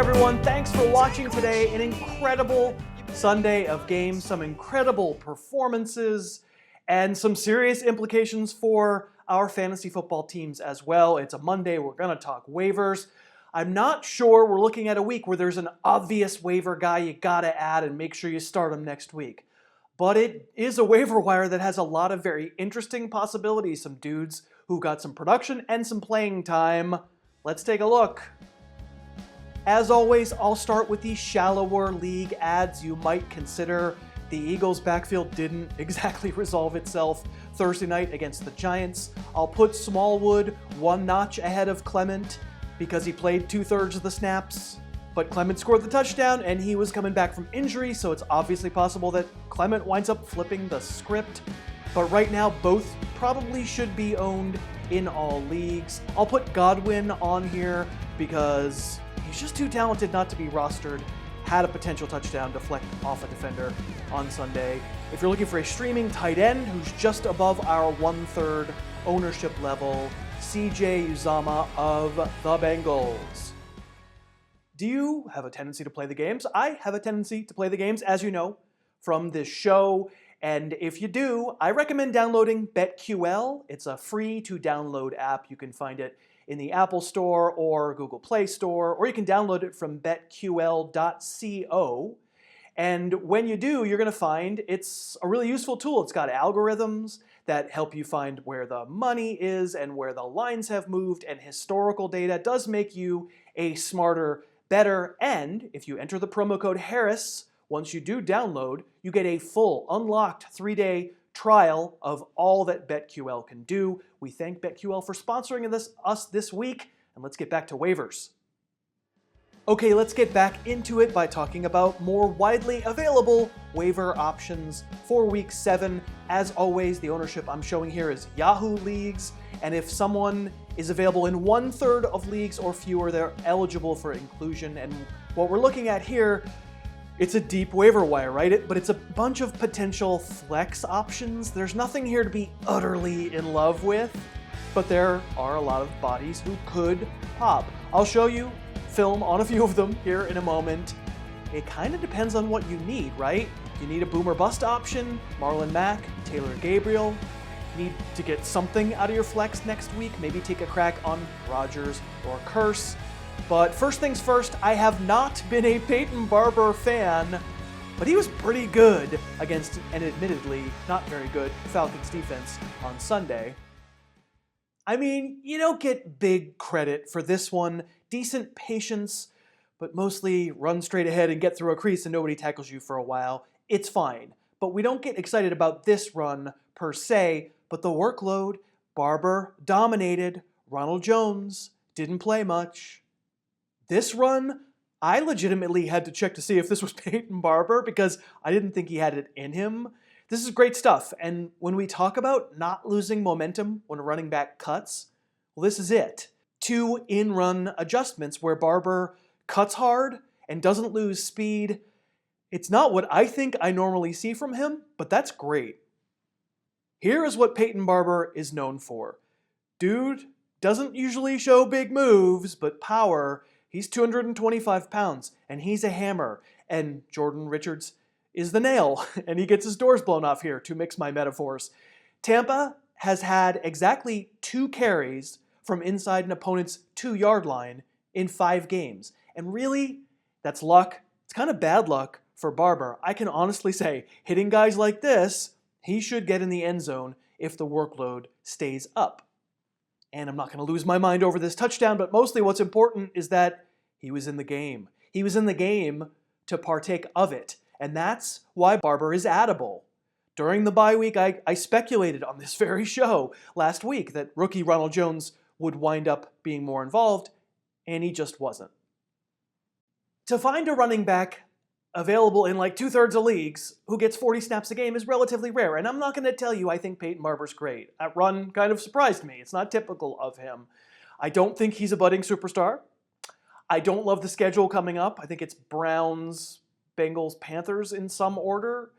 everyone, thanks for watching today. An incredible Sunday of games, some incredible performances, and some serious implications for our fantasy football teams as well. It's a Monday, we're going to talk waivers. I'm not sure we're looking at a week where there's an obvious waiver guy you got to add and make sure you start him next week. But it is a waiver wire that has a lot of very interesting possibilities, some dudes who got some production and some playing time. Let's take a look. As always, I'll start with the shallower league ads you might consider. The Eagles' backfield didn't exactly resolve itself Thursday night against the Giants. I'll put Smallwood one notch ahead of Clement because he played 2/3 of the snaps. But Clement scored the touchdown and he was coming back from injury, so it's obviously possible that Clement winds up flipping the script. But right now, both probably should be owned in all leagues. I'll put Godwin on here because he's just too talented not to be rostered. Had a potential touchdown deflect off a defender on Sunday. If you're looking for a streaming tight end who's just above our 1/3 ownership level, CJ Uzomah of the Bengals. Do you have a tendency to play the games? I have a tendency to play the games, as you know, from this show. And if you do, I recommend downloading BetQL. It's a free to download app. You can find it in the Apple Store or Google Play Store, or you can download it from betql.co. And when you do, you're going to find it's a really useful tool. It's got algorithms that help you find where the money is and where the lines have moved, and historical data does make you a smarter, better, and if you enter the promo code Harris, once you do download, you get a full, unlocked 3-day trial of all that BetQL can do. We thank BetQL for sponsoring us this week, and let's get back to waivers. Okay, let's get back into it by talking about more widely available waiver options for Week 7. As always, the ownership I'm showing here is Yahoo Leagues, and if someone is available in 1/3 of leagues or fewer, they're eligible for inclusion. And what we're looking at here, it's a deep waiver wire, right? But it's a bunch of potential flex options. There's nothing here to be utterly in love with, but there are a lot of bodies who could pop. I'll show you film on a few of them here in a moment. It kind of depends on what you need, right? You need a boomer bust option, Marlon, Mack, Taylor, Gabriel. Need to get something out of your flex next week, maybe take a crack on Rodgers or Curse. But first things first, I have not been a Peyton Barber fan, but he was pretty good against an admittedly not very good Falcons defense on Sunday. I mean, you don't get big credit for this one. Decent patience, but mostly run straight ahead and get through a crease and nobody tackles you for a while. It's fine. But we don't get excited about this run per se, but the workload, Barber dominated, Ronald Jones didn't play much. This run, I legitimately had to check to see if this was Peyton Barber because I didn't think he had it in him. This is great stuff, and when we talk about not losing momentum when a running back cuts, well, this is it. 2 in-run adjustments where Barber cuts hard and doesn't lose speed. It's not what I think I normally see from him, but that's great. Here is what Peyton Barber is known for. Dude doesn't usually show big moves, but power. He's 225 pounds, and he's a hammer. And Jordan Richards is the nail, and he gets his doors blown off here, to mix my metaphors. Tampa has had exactly 2 carries from inside an opponent's 2-yard line in 5 games. And really, that's luck. It's kind of bad luck for Barber. I can honestly say, hitting guys like this, he should get in the end zone if the workload stays up. And I'm not going to lose my mind over this touchdown, but mostly what's important is that he was in the game. He was in the game to partake of it. And that's why Barber is addable. During the bye week, I speculated on this very show last week that rookie Ronald Jones would wind up being more involved, and he just wasn't. To find a running back available in like 2/3 of leagues who gets 40 snaps a game is relatively rare, and I'm not going to tell you I think Peyton Barber's great. That run kind of surprised me. It's not typical of him. I don't think he's a budding superstar. I don't love the schedule coming up. I think it's Browns, Bengals, Panthers in some order.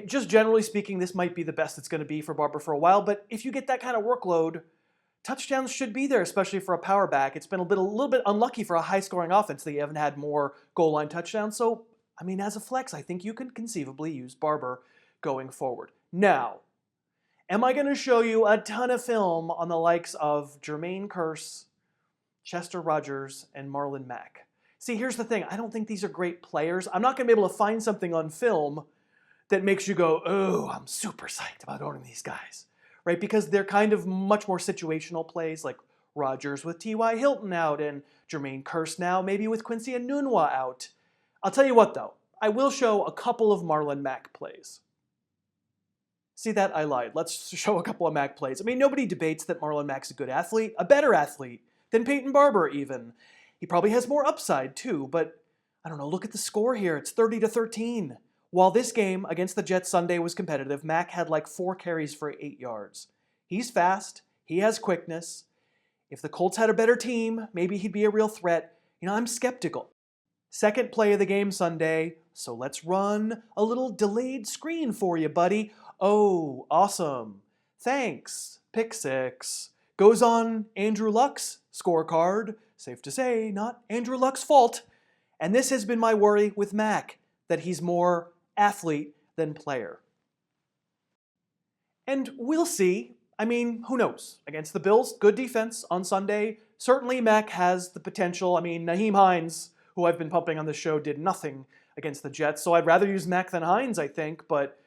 Just generally speaking, this might be the best it's going to be for Barber for a while, but if you get that kind of workload, touchdowns should be there, especially for a power back. It's been a little bit unlucky for a high-scoring offense that you haven't had more goal line touchdowns. So, I mean, as a flex, I think you can conceivably use Barber going forward. Now, am I going to show you a ton of film on the likes of Jermaine Kearse, Chester Rogers, and Marlon Mack? See, here's the thing. I don't think these are great players. I'm not going to be able to find something on film that makes you go, oh, I'm super psyched about owning these guys, right? Because they're kind of much more situational plays, like Rogers with T.Y. Hilton out and Jermaine Kearse now, maybe with Quincy Enunwa out. I'll tell you what, though. I will show a couple of Marlon Mack plays. See that? I lied. Let's show a couple of Mack plays. I mean, nobody debates that Marlon Mack's a good athlete, a better athlete than Peyton Barber even. He probably has more upside too, but I don't know, look at the score here. It's 30-13. While this game against the Jets Sunday was competitive, Mack had like 4 carries for 8 yards. He's fast. He has quickness. If the Colts had a better team, maybe he'd be a real threat. You know, I'm skeptical. Second play of the game Sunday, so let's run a little delayed screen for you, buddy. Oh, awesome. Thanks. Pick 6. Goes on Andrew Luck's scorecard. Safe to say, not Andrew Luck's fault. And this has been my worry with Mack, that he's more athlete than player. And we'll see. I mean, who knows? Against the Bills, good defense on Sunday. Certainly Mack has the potential. I mean, Nyheim Hines, who I've been pumping on the show, did nothing against the Jets. So I'd rather use Mack than Hines, I think. But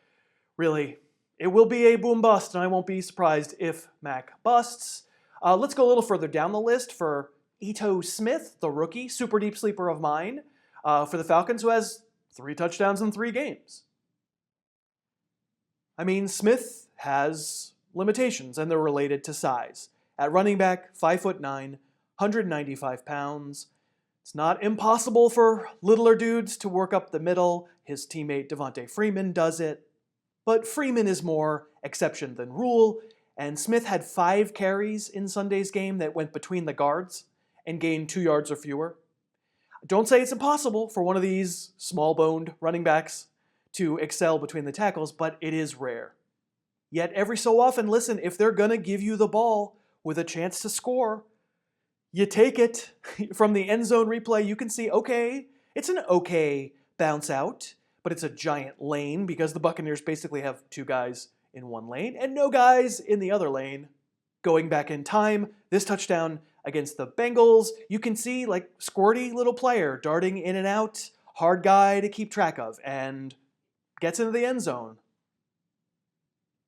really, it will be a boom bust, and I won't be surprised if Mack busts. Let's go a little further down the list for Ito Smith, the rookie, super deep sleeper of mine, for the Falcons, who has 3 touchdowns in 3 games. I mean, Smith has limitations, and they're related to size. At running back, 5'9", 195 pounds. It's not impossible for littler dudes to work up the middle. His teammate Devontae Freeman does it. But Freeman is more exception than rule, and Smith had 5 carries in Sunday's game that went between the guards and gained 2 yards or fewer. Don't say it's impossible for one of these small-boned running backs to excel between the tackles, but it is rare. Yet every so often, listen, if they're going to give you the ball with a chance to score, you take it. From the end zone replay, you can see, okay, it's an okay bounce out, but it's a giant lane because the Buccaneers basically have 2 guys in one lane and no guys in the other lane. Going back in time, this touchdown against the Bengals, you can see like squirty little player darting in and out, hard guy to keep track of, and gets into the end zone.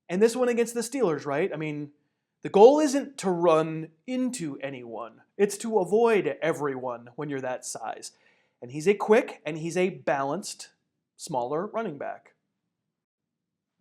And this one against the Steelers, right? I mean, the goal isn't to run into anyone. It's to avoid everyone when you're that size. And he's a quick and he's a balanced, smaller running back.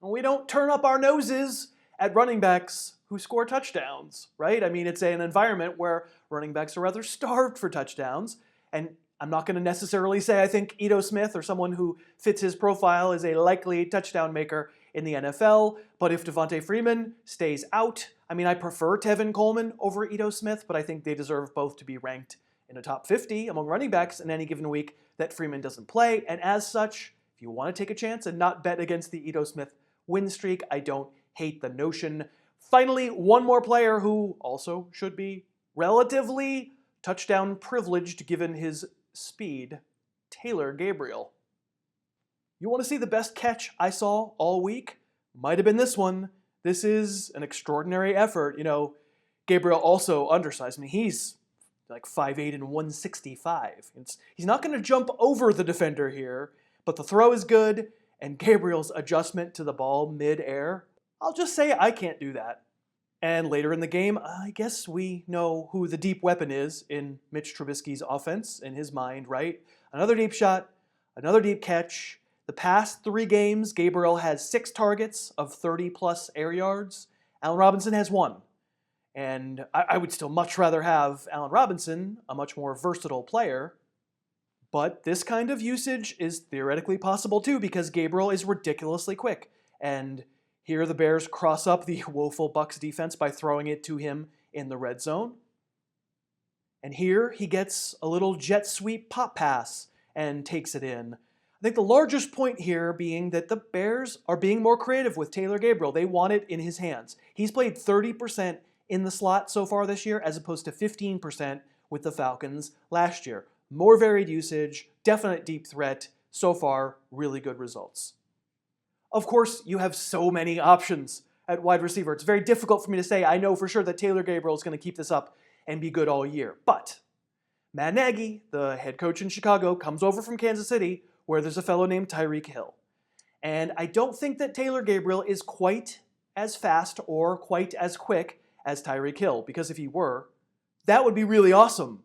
And we don't turn up our noses at running backs who score touchdowns, right? I mean, it's an environment where running backs are rather starved for touchdowns. And I'm not going to necessarily say I think Ito Smith or someone who fits his profile is a likely touchdown maker in the NFL, but if Devontae Freeman stays out, I mean, I prefer Tevin Coleman over Ito Smith, but I think they deserve both to be ranked in the top 50 among running backs in any given week that Freeman doesn't play. And as such, if you want to take a chance and not bet against the Ito Smith win streak, I don't hate the notion. Finally, one more player who also should be relatively touchdown privileged given his speed, Taylor Gabriel. You want to see the best catch I saw all week? Might have been this one. This is an extraordinary effort. You know, Gabriel also undersized me. He's like 5'8" and 165. He's not going to jump over the defender here, but the throw is good, and Gabriel's adjustment to the ball mid-air, I'll just say I can't do that. And later in the game, I guess we know who the deep weapon is in Mitch Trubisky's offense, in his mind, right? Another deep shot, another deep catch. The past 3 games, Gabriel has 6 targets of 30-plus air yards. Allen Robinson has 1. And I would still much rather have Allen Robinson, a much more versatile player. But this kind of usage is theoretically possible too because Gabriel is ridiculously quick. And here the Bears cross up the woeful Bucs defense by throwing it to him in the red zone. And here he gets a little jet sweep pop pass and takes it in. I think the largest point here being that the Bears are being more creative with Taylor Gabriel. They want it in his hands. He's played 30% in the slot so far this year, as opposed to 15% with the Falcons last year. More varied usage, definite deep threat, so far, really good results. Of course, you have so many options at wide receiver. It's very difficult for me to say I know for sure that Taylor Gabriel is going to keep this up and be good all year. But Matt Nagy, the head coach in Chicago, comes over from Kansas City, where there's a fellow named Tyreek Hill. And I don't think that Taylor Gabriel is quite as fast or quite as quick as Tyreek Hill, because if he were, that would be really awesome.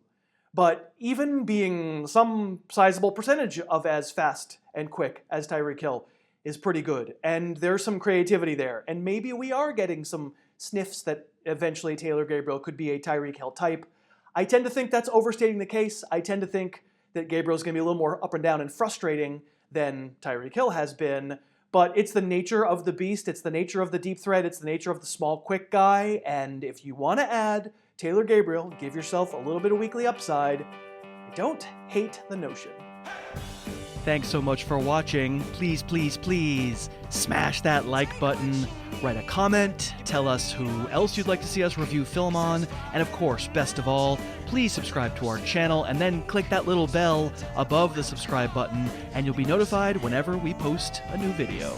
But even being some sizable percentage of as fast and quick as Tyreek Hill is pretty good. And there's some creativity there. And maybe we are getting some sniffs that eventually Taylor Gabriel could be a Tyreek Hill type. I tend to think that's overstating the case. I tend to think that Gabriel's going to be a little more up and down and frustrating than Tyreek Hill has been. But it's the nature of the beast. It's the nature of the deep threat. It's the nature of the small, quick guy. And if you want to add Taylor Gabriel, give yourself a little bit of weekly upside. I don't hate the notion. Thanks so much for watching. Please, please, please smash that like button, write a comment, tell us who else you'd like to see us review film on, and of course, best of all, please subscribe to our channel and then click that little bell above the subscribe button and you'll be notified whenever we post a new video.